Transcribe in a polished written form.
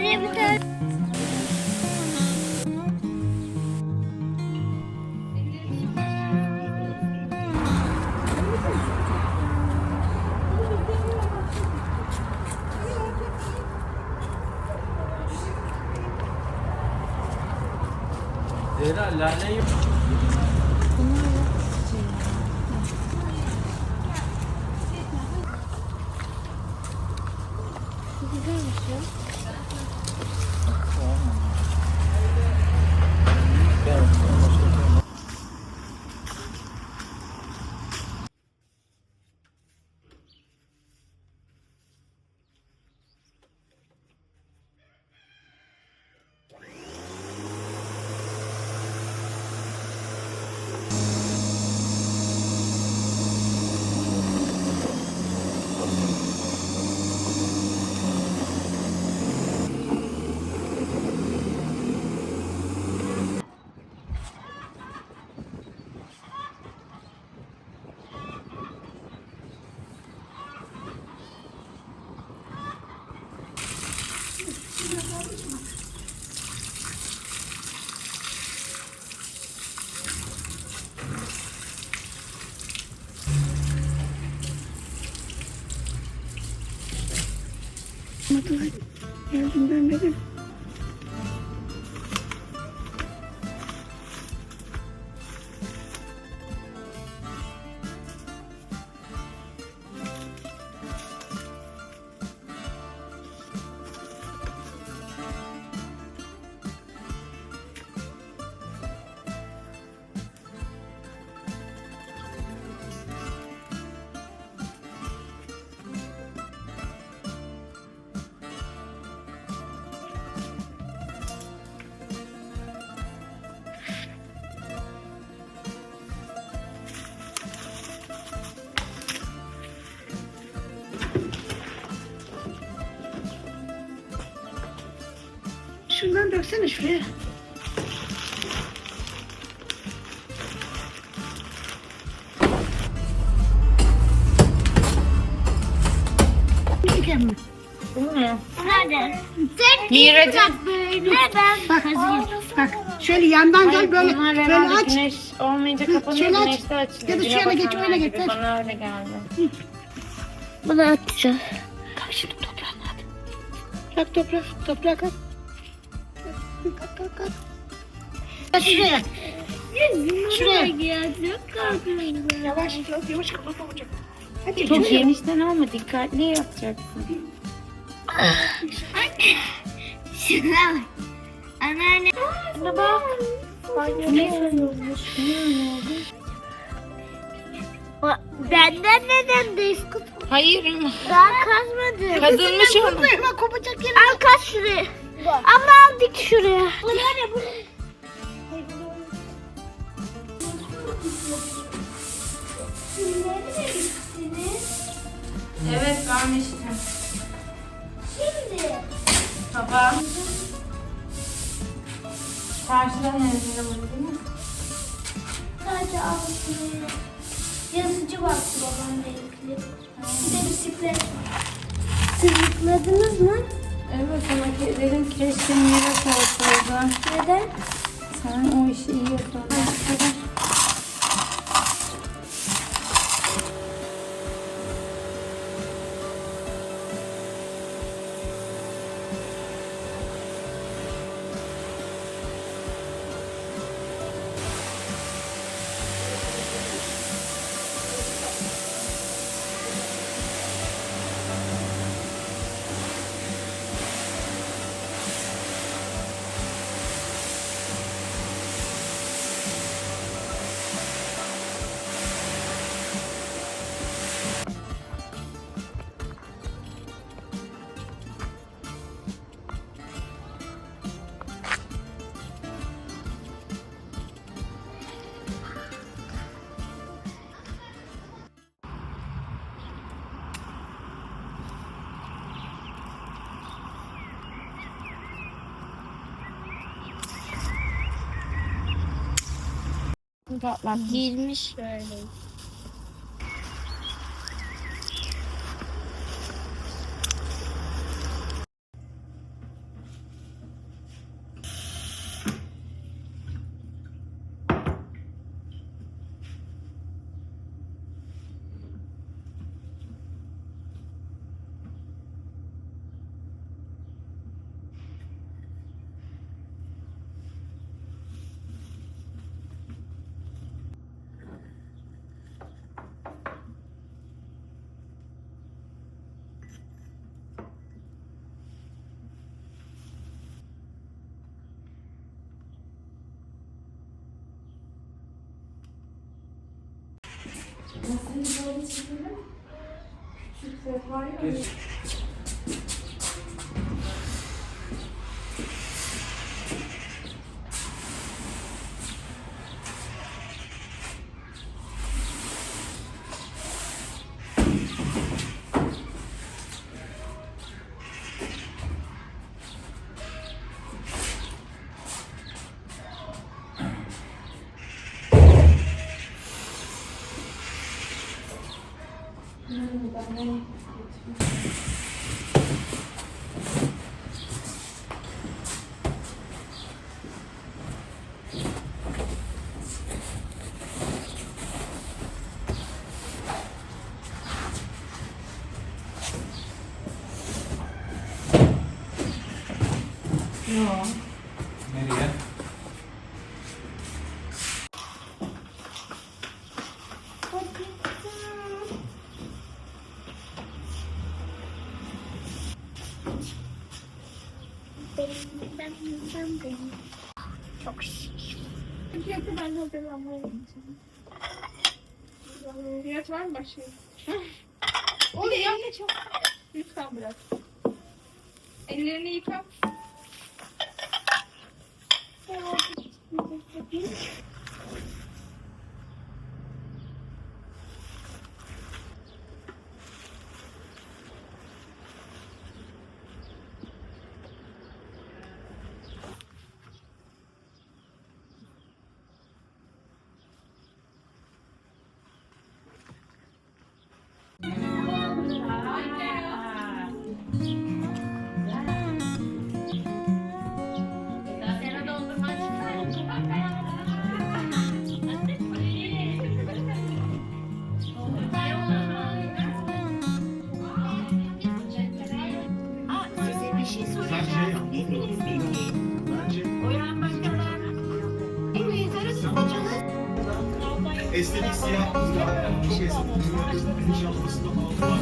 Oraya bir tane. Zehra laleyi... Güzelmiş ya. Geldiğinden beri. Şundan döksene şuraya. Bu ne? Nerede? Miracım. Bak, Bak. şöyle yandan Hayır, gel böyle bunlar böyle herhalde aç. güneş olmayınca kapanıyor, şöyle aç. güneşte açılıyor. Ya da Güne şöyle geç, bakanlar öyle gibi. geç. Bana öyle geldi. Bunu atacağız. Kalk şimdi toprağını at. Kalk toprağa kalk. Kalk. Kalk şuraya. Şuraya. Yavaş kapat olacak. Hadi Çok şuraya. genişten olma, dikkatli yapacaksın. Şuna bak. Anneanne. Şuna bak. Ne olmuş? Ne oldu? Benden neden değil? Hayır. Daha kazmadım. Kazılmış onu. Hemen kopacak yere. Al kaz şuraya. Ama al dik şuraya. Bu ne? Evet, vermiştim. Şimdi. Baba. Karşıdan nerede var değil mi? Sadece al şuraya. Yazıcı baktı babam benimkili. Bir de bisiklet var. Siz yıkladınız mı? Evet, ama dedim keşke miras olsaydı. Neden? Sen o işi iyi yapıyorsun. Patlatmış. Girmiş böyle. Geç. Nereye? Çok şiş. Fiyatı ben hazırlanmayayım. Fiyat var mı başlayayım? Oğlum yapma çok. Lütfen bırak. Ellerini yıka. Size bir şey soracağım. Hepiniz bildiğin. Oyan bakalım. En iyi yaratıcınız. Estetik siyah bir şey. Bilinç yapmasında falan var.